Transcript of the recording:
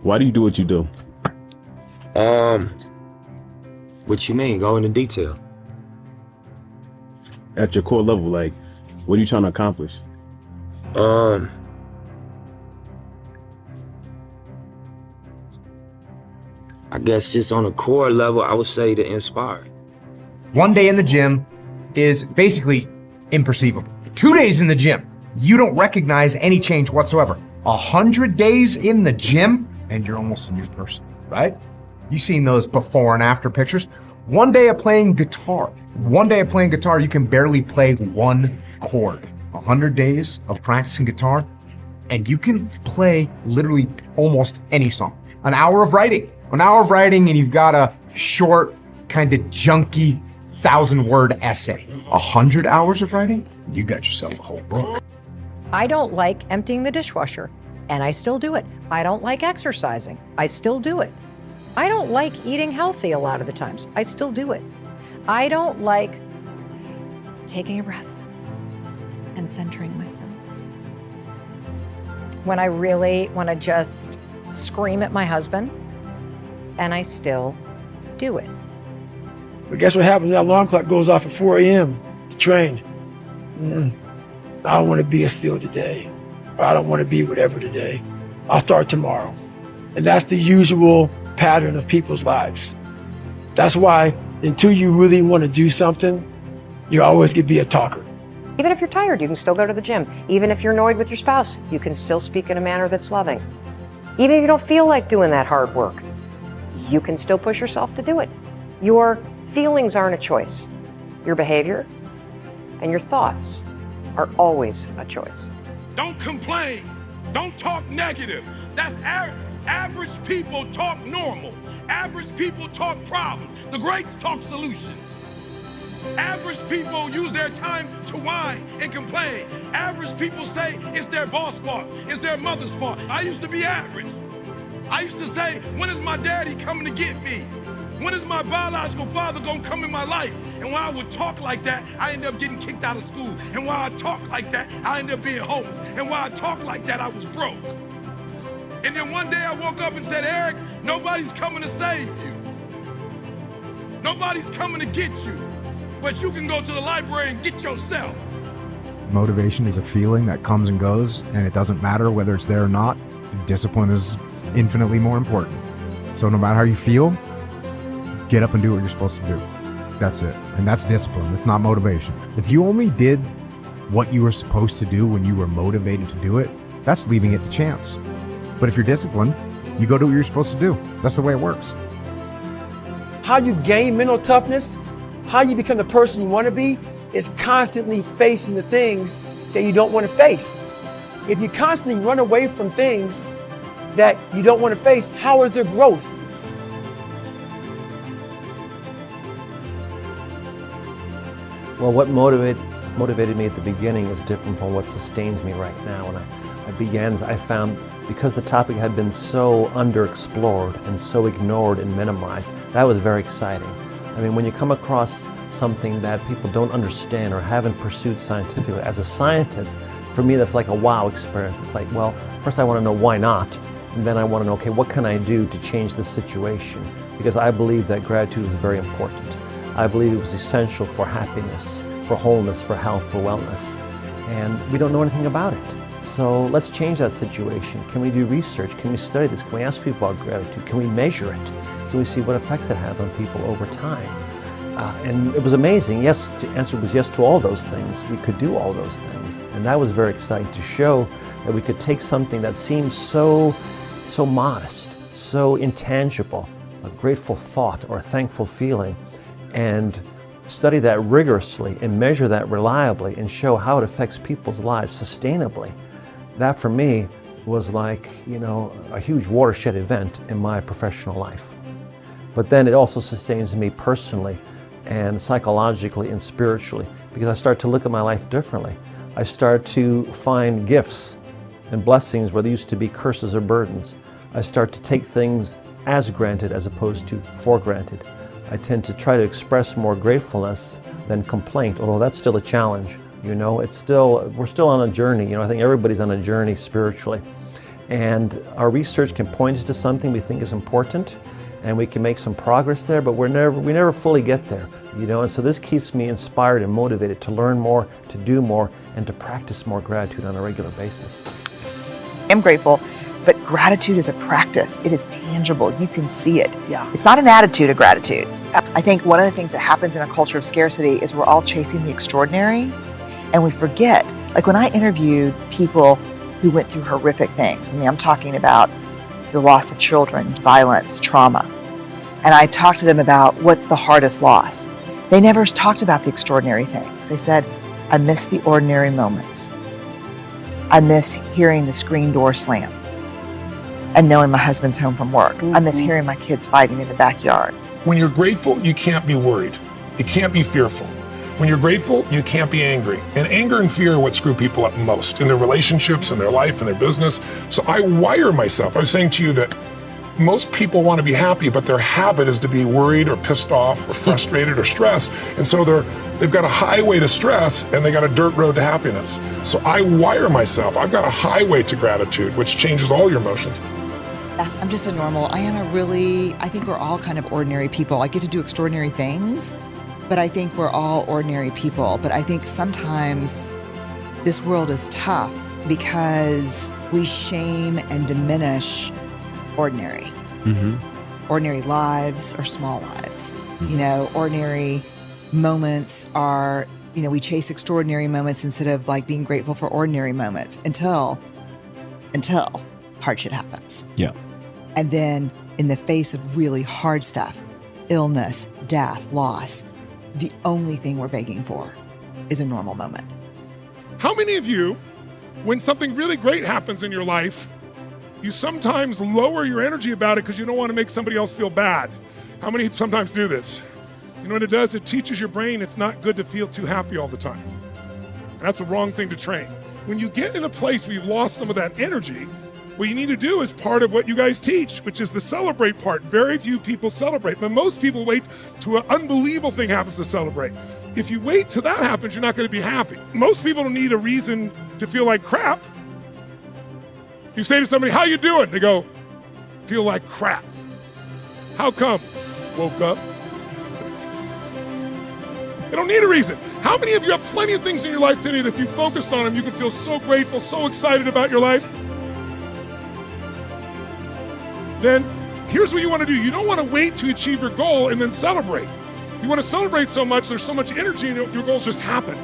Why do you do what you do? What you mean? Go into detail. At your core level, like, what are you trying to accomplish? I guess just on a core level, I would say to inspire. One day in the gym is basically imperceivable. 2 days in the gym, you don't recognize any change whatsoever. 100 days in the gym, and you're almost a new person, right? You've seen those before and after pictures. One day of playing guitar. You can barely play one chord. 100 days of practicing guitar, and you can play literally almost any song. An hour of writing, and you've got a short, kind of junky 1,000-word essay. 100 hours of writing, you got yourself a whole book. I don't like emptying the dishwasher, and I still do it. I don't like exercising. I still do it. I don't like eating healthy a lot of the times. I still do it. I don't like taking a breath and centering myself. When I really want to just scream at my husband, and I still do it. But guess what happens? That alarm clock goes off at 4 a.m. to train. I don't want to be a SEAL today, or I don't want to be whatever today. I'll start tomorrow. And that's the usual pattern of people's lives. That's why until you really want to do something, you're always going to be a talker. Even if you're tired, you can still go to the gym. Even if you're annoyed with your spouse, you can still speak in a manner that's loving. Even if you don't feel like doing that hard work, you can still push yourself to do it. Your feelings aren't a choice. Your behavior and your thoughts are always a choice. Don't complain. Don't talk negative. That's average people talk normal. Average people talk problems. The greats talk solutions. Average people use their time to whine and complain. Average people say it's their boss' fault, it's their mother's fault. I used to be average. I used to say, when is my daddy coming to get me? When is my biological father gonna come in my life? And when I would talk like that, I ended up getting kicked out of school. And when I talk like that, I ended up being homeless. And when I talk like that, I was broke. And then one day I woke up and said, Eric, nobody's coming to save you. Nobody's coming to get you. But you can go to the library and get yourself. Motivation is a feeling that comes and goes, and it doesn't matter whether it's there or not. Discipline is infinitely more important. So no matter how you feel, get up and do what you're supposed to do. That's it. And that's discipline. It's not motivation. If you only did what you were supposed to do when you were motivated to do it, that's leaving it to chance. But if you're disciplined, you go do what you're supposed to do. That's the way it works. How you gain mental toughness, how you become the person you want to be, is constantly facing the things that you don't want to face. If you constantly run away from things that you don't want to face, how is there growth? Well, what motivated me at the beginning is different from what sustains me right now. And I found, because the topic had been so underexplored and so ignored and minimized, that was very exciting. I mean, when you come across something that people don't understand or haven't pursued scientifically, as a scientist, for me that's like a wow experience. It's like, well, first I want to know why not, and then I want to know, okay, what can I do to change the situation? Because I believe that gratitude is very important. I believe it was essential for happiness, for wholeness, for health, for wellness. And we don't know anything about it. So let's change that situation. Can we do research? Can we study this? Can we ask people about gratitude? Can we measure it? Can we see what effects it has on people over time? And it was amazing. Yes, the answer was yes to all those things. We could do all those things. And that was very exciting to show that we could take something that seems so modest, so intangible, a grateful thought or a thankful feeling, and study that rigorously and measure that reliably and show how it affects people's lives sustainably. That for me was like, a huge watershed event in my professional life. But then it also sustains me personally and psychologically and spiritually, because I start to look at my life differently. I start to find gifts and blessings where there used to be curses or burdens. I start to take things as granted as opposed to for granted. I tend to try to express more gratefulness than complaint, although that's still a challenge. We're still on a journey. I think everybody's on a journey spiritually. And our research can point us to something we think is important, and we can make some progress there, but we never fully get there, you know. And so this keeps me inspired and motivated to learn more, to do more, and to practice more gratitude on a regular basis. I'm grateful, but gratitude is a practice. It is tangible. You can see it. Yeah. It's not an attitude of gratitude. I think one of the things that happens in a culture of scarcity is we're all chasing the extraordinary, and we forget. Like when I interviewed people who went through horrific things, I mean, I'm talking about the loss of children, violence, trauma, and I talked to them about what's the hardest loss. They never talked about the extraordinary things. They said, I miss the ordinary moments. I miss hearing the screen door slam and knowing my husband's home from work. I miss hearing my kids fighting in the backyard. When you're grateful, you can't be worried. You can't be fearful. When you're grateful, you can't be angry. And anger and fear are what screw people up most in their relationships, in their life, in their business. So I wire myself. I was saying to you that most people want to be happy, but their habit is to be worried or pissed off or frustrated or stressed. And so they've got a highway to stress and they got a dirt road to happiness. So I wire myself. I've got a highway to gratitude, which changes all your emotions. I'm just a normal. I think we're all kind of ordinary people. I get to do extraordinary things, but I think we're all ordinary people. But I think sometimes this world is tough because we shame and diminish ordinary. Ordinary lives or small lives. You know, ordinary moments are, you know, we chase extraordinary moments instead of like being grateful for ordinary moments until hard shit happens. Yeah. And then in the face of really hard stuff, illness, death, loss, the only thing we're begging for is a normal moment. How many of you, when something really great happens in your life, you sometimes lower your energy about it because you don't want to make somebody else feel bad? How many sometimes do this? You know what it does? It teaches your brain it's not good to feel too happy all the time. And that's the wrong thing to train. When you get in a place where you've lost some of that energy, what you need to do is part of what you guys teach, which is the celebrate part. Very few people celebrate, but most people wait till an unbelievable thing happens to celebrate. If you wait till that happens, you're not going to be happy. Most people don't need a reason to feel like crap. You say to somebody, how you doing? They go, feel like crap. How come? Woke up. They don't need a reason. How many of you have plenty of things in your life today that if you focused on them, you can feel so grateful, so excited about your life? Then here's what you want to do. You don't want to wait to achieve your goal and then celebrate. You want to celebrate so much, there's so much energy, and your goals just happen.